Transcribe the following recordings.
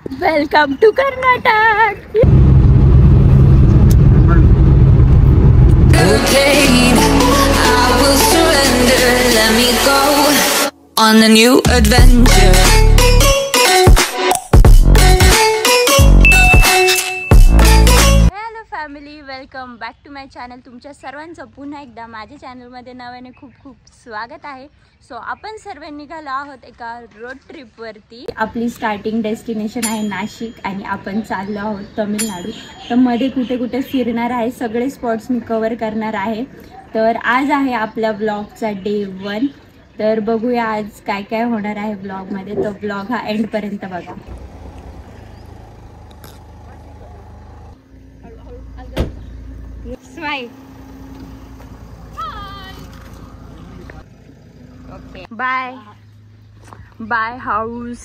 Welcome to Karnataka. On a new adventure. Hello family, welcome back to my channel. तुमच्या सर्वांचं पुन्हा एकदा माझ्या चॅनलमध्ये नव्याने खूप खूप स्वागत आहे. सो आपण सर्व निघालो आहोत एका रोड ट्रिपवरती. आपली स्टार्टिंग डेस्टिनेशन आहे नाशिक आणि आपण चाललो आहोत तमिळनाडू. तर मध्ये कुठे कुठे फिरणार आहे, सगळे स्पॉट्स मी कवर करणार आहे. तर आज आहे आपल्या ब्लॉगचा डे 1. तर बघूया आज काय काय होणार आहे ब्लॉगमध्ये. तो ब्लॉग हा एंडपर्यंत बघा. Smile. Okay bye bye house.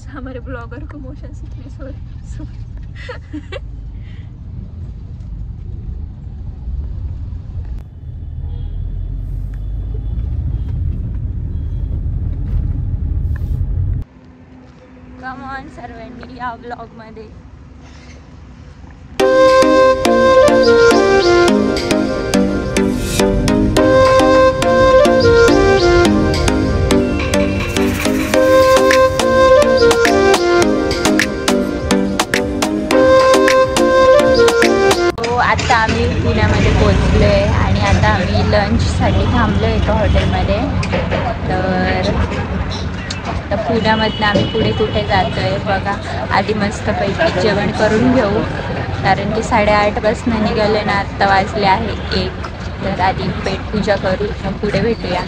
हमारे ब्लॉगर को मोशन सिकनेस हो रही. कम ऑन सर्वांनी या ब्लॉग मध्ये. आता आम्ही पुण्यामध्ये पोहोचलो आहे आणि आता आम्ही लंचसाठी थांबलो एका हॉटेलमध्ये. तर पुण्यामधनं आम्ही पुढे कुठे जातो आहे बघा. आधी मस्तपैकी जेवण करून घेऊ, कारण की 8:30 निघाले ना, आत्ता वाजले आहे 1. तर आधी पेटपूजा करू, मग पुढे भेटूया.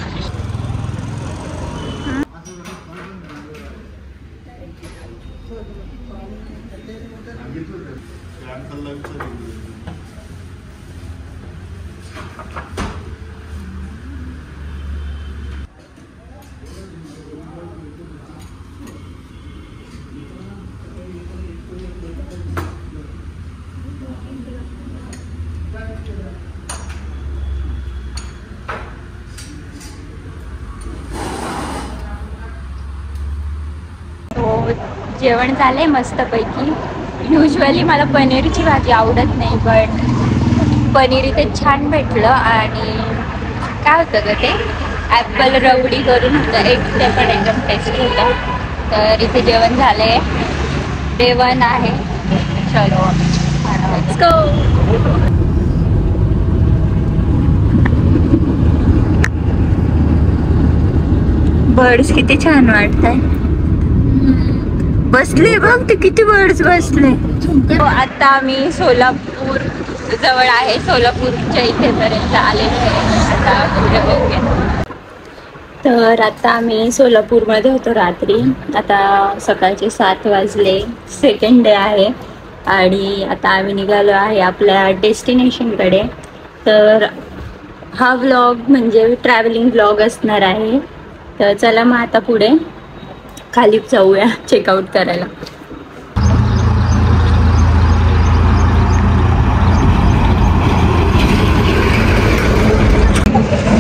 जेवण झालंय मस्तपैकी. युजली मला पनीरची भाजी आवडत नाही, पण पनीर इथे छान भेटलं. आणि काय होतं ग ते ॲपल रबडी करून होतं एक, ते पण एकदम टेस्टी होतं. तर इथे जेवण झालंय, डे 1 आहे. चलो लेट्स गो. बर्ड्स किती छान वाटतंय. बसले बघ ते किती बर्ड्स बसले. आता आम्ही सोलापूर जवळ आहे, सोलापूरच्या इथेपर्यंत आलेलो आहे. तर आता आम्ही सोलापूरमध्ये होतो रात्री. आता सकाळचे 7 वाजले. सेकंड डे आहे आणि आता आम्ही निघालो आहे आपल्या डेस्टिनेशनकडे. तर हा व्लॉग म्हणजे ट्रॅव्हलिंग व्लॉग असणार आहे. तर चला मग आता पुढे खाली जाऊया चेकआउट करायला.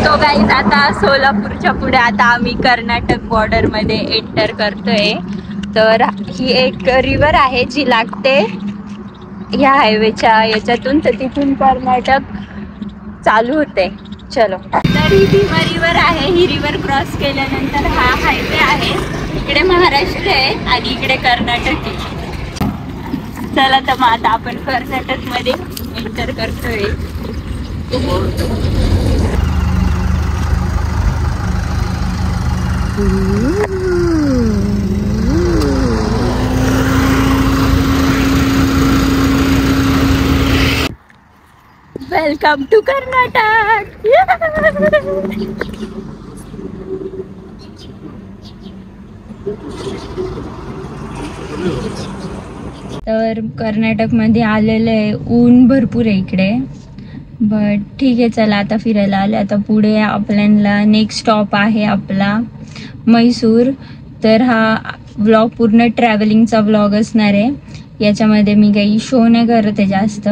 तो गाईज आता सोलापूरच्या पुढे आता आम्ही कर्नाटक बॉर्डर मध्ये एंटर करतोय. तर ही एक रिव्हर आहे जी लागते ह्या हायवेच्या याच्यातून, तर तिथून कर्नाटक चालू होते. चलो, तर ही भीमा रिव्हर आहे. ही रिव्हर क्रॉस केल्यानंतर हा हायवे आहे. इकडे महाराष्ट्र आहे आणि इकडे कर्नाटक आहे. चला तर मग आता आपण कर्नाटक मध्ये एंटर करतोय. Welcome to Karnataka. तर कर्नाटकमध्ये आलेलं आहे. ऊन भरपूर आहे इकडे, बट ठीक आहे. चला आता फिरायला आले. आता पुढे आपल्याला नेक्स्ट स्टॉप आहे आपला मैसूर. तर हा व्लॉग पूर्ण ट्रॅव्हलिंगचा व्लॉग असणार आहे. याच्यामध्ये मी काही शो नाही करत आहे जास्त.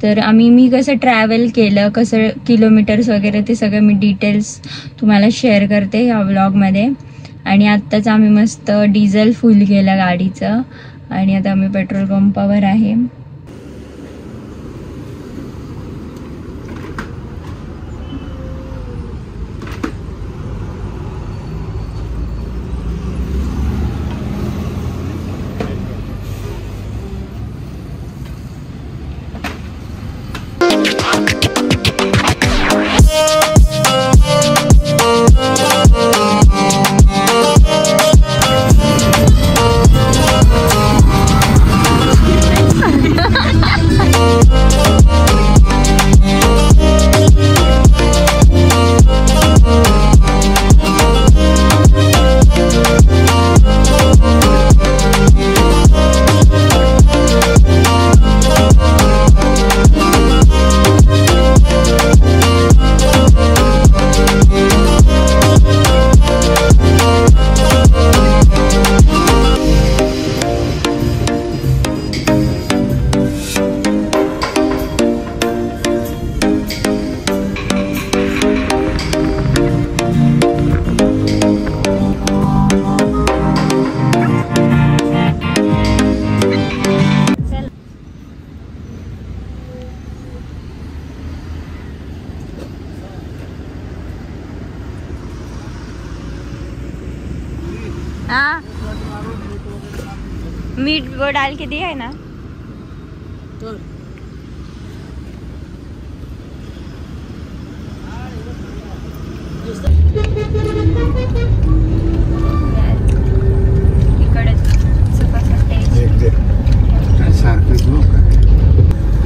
तर मी कसं ट्रॅव्हल केलं, कसं किलोमीटर्स वगैरे ते सगळं मी डिटेल्स तुम्हाला शेअर करते ह्या व्लॉगमध्ये. आणि आत्ताच आम्ही मस्त डिझेल फुल केलं गाडीचं आणि आता आम्ही पेट्रोल पंपावर आहे. मीट वो डाल के दिया है ना. इकडे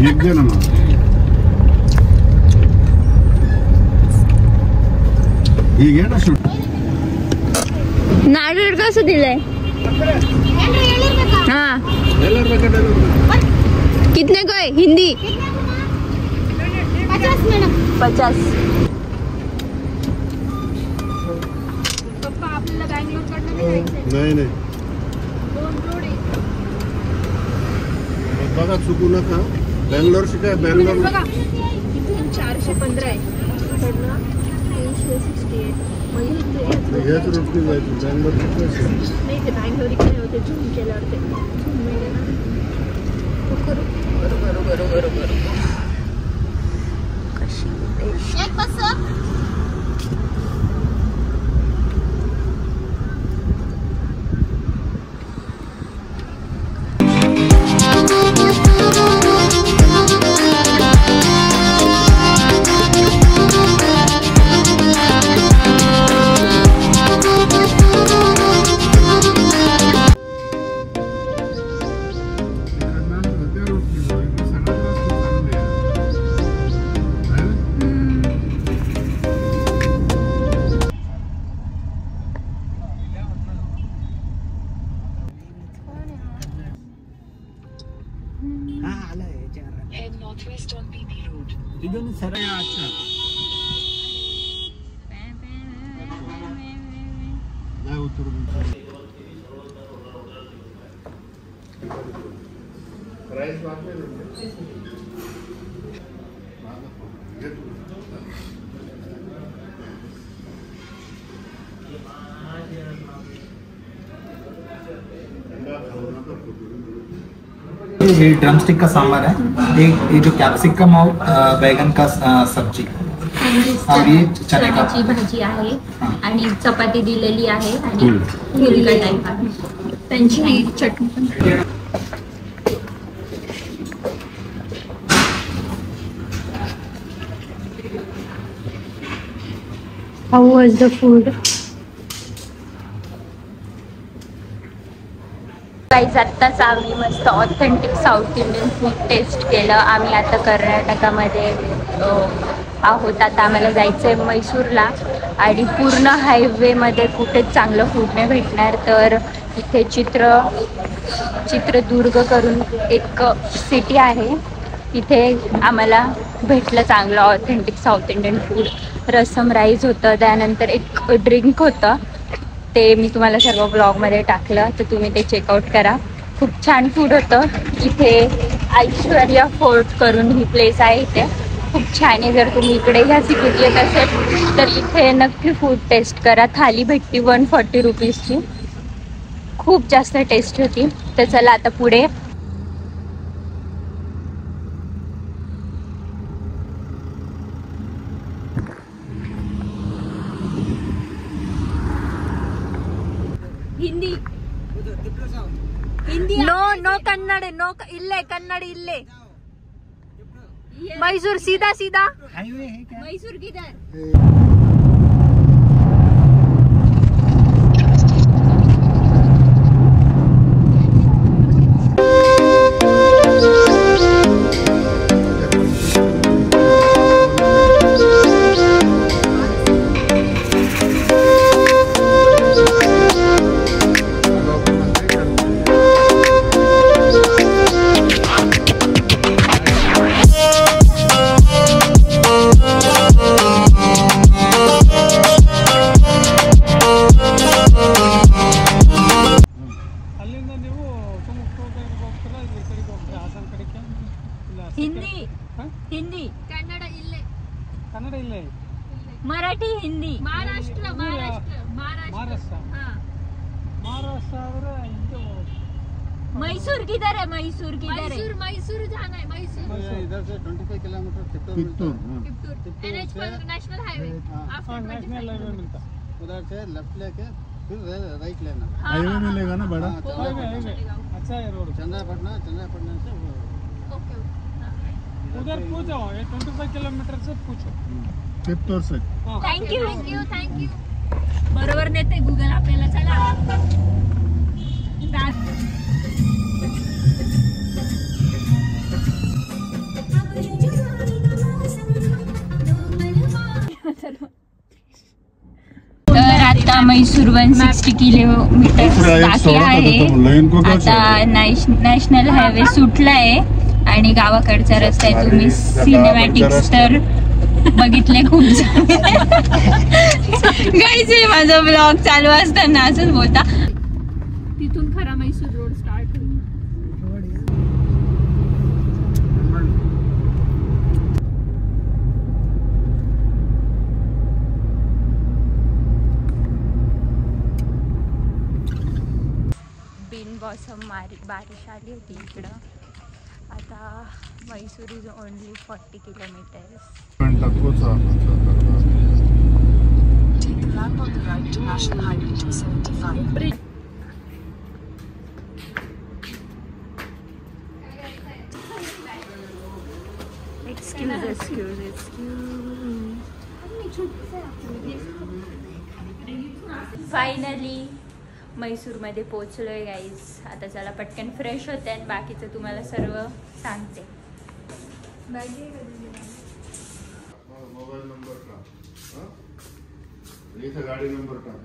एक दे ना मग. ही घे ना शूट. नारळ कसं दिलंय. हाँ कितने को है हिंदी. 50. पप्पा आपल्याला बँगलोर नाही बघा चुकू नका. बँगलोर शिकाय. बँगलोर 415 आहे. 368. हेच रोटी जायचं. बँगलोर नाही ते बँगलोर इकडे होते. झूम केल्यावर ते बरोबर. ये ड्रमस्टिक का सांभर है. एक ये जो कैप्सिकम और बैगन का सब्जी और ये चने का भाजी आहे आणि चपाती दिलेली आहे आणि हिरका टाइप आहे. त्यांची चटणी पण. How was the food? Guys आत्ताच आम्ही मस्त authentic South Indian food taste केलं. आम्ही आता कर्नाटकामध्ये आहोत. आता आम्हाला जायचं आहे मैसूरला आणि पूर्ण हायवेमध्ये कुठेच चांगलं फूड नाही भेटणार. तर इथे चित्रदुर्ग करून एक सिटी आहे. तिथे आम्हाला भेटलं चांगलं ऑथेंटिक साऊथ इंडियन फूड. रसम राईस होतं, त्यानंतर एक ड्रिंक होतं. ते मी तुम्हाला सर्व ब्लॉगमध्ये टाकलं, तर तुम्ही ते चेकआउट करा. खूप छान फूड होतं. इथे ऐश्वर्या फोर्ट करून ही प्लेस आहे. इथे खूप छान आहे. जर तुम्ही इकडे ह्या सिटीत येत असेल तर इथे नक्की फूड टेस्ट करा. थाली भेटती 140 रुपीजची, खूप जास्त टेस्ट होती. तर चला आता पुढे. ಹಿಂದಿ नो कन्नड़ नो इल्ले कन्नड़ इल्ले मैसूर सीधा सीधा हाईवे है क्या? मैसूर किधर? हिंदी हिंदी कन्नड़ इल्ले मराठी हिंदी महाराष्ट्र मैसूर किधर है? मैसूर किधर है? मैसूर जाना है. मैसूर इधर से 25 किलोमीटर चित्तूर NH पर नेशनल हाईवे नेशनल हाईवे मिलता. उधर से लेफ्ट लेके फिर राइट लेना. हाईवे मिलेगा ना बड़ा? अच्छा है रोड. चंद्रापटना से ओके. उधर पूछो, ये 25 किलोमीटर से पूछो. चित्तूर से. थँक्यू. बरोबर नेते गुगल आपल्याला. चला तर आता मैसूर 160 किलोमीटर बाकी आहे. आता नॅशनल हायवे सुटलाय आणि गावाकडचा रस्ता आहे. तुम्ही सिनेमॅटिक्स तर बघितले खूप. गाईज माझा ब्लॉग चालू असताना असंच बोलता. तिथून खरा मैसूर रोड स्टार्ट होईल. बिनमौसम बारिश आली होती इकडं. आता Mysore is only 40 kilometers. Excuse. Finally मैसूरमध्ये पोचलोय गाईज. आता चला पटकन फ्रेश होते आणि बाकीचं तुम्हाला सर्व सांगते. मोबाईल नंबर टाक. इथं गाडी नंबर टाक.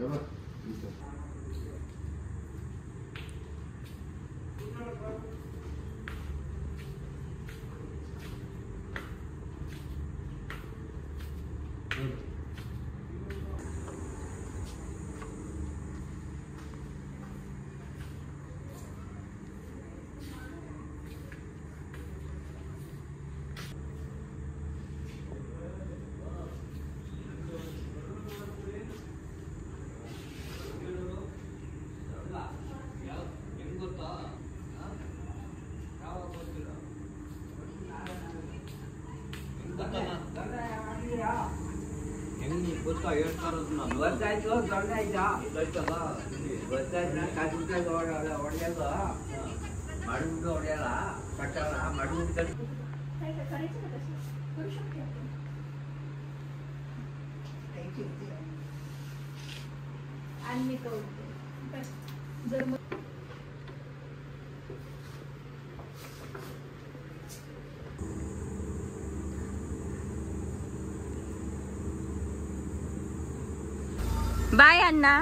बाय अण्णा.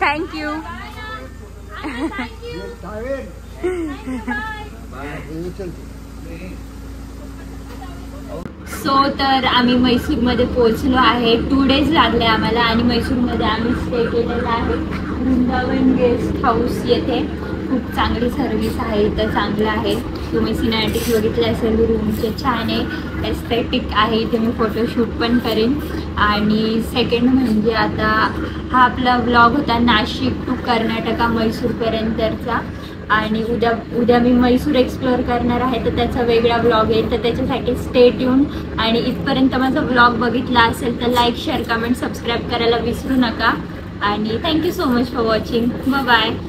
थँक्यू. सो तर आम्ही मैसूरमध्ये पोहोचलो आहे. 2 days लागले आम्हाला आणि मैसूरमध्ये आम्ही स्टे केलेला आहे वृंदावन गेस्ट हाऊस येथे. खूप चांगली सर्व्हिस आहे इथं, चांगलं आहे. तुम्ही सिनेमॅटिक बघितले असेल रूमचे, छान आहे, एस्थेटिक आहे. इथे मी फोटोशूट पण करेन. आणि सेकंड म्हणजे आता हा आपला व्लॉग होता नाशिक टू कर्नाटका मैसूरपर्यंतचा. आणि उद्या मी मैसूर एक्सप्लोअर करणार आहे, तर त्याचा वेगळा व्लॉग येईल. तर त्याच्यासाठी स्टे ट्यून. आणि इथपर्यंत माझा व्लॉग बघितला असेल तर लाईक, शेअर, कमेंट, सबस्क्राईब करायला विसरू नका. आणि thank you so much for watching. Bye.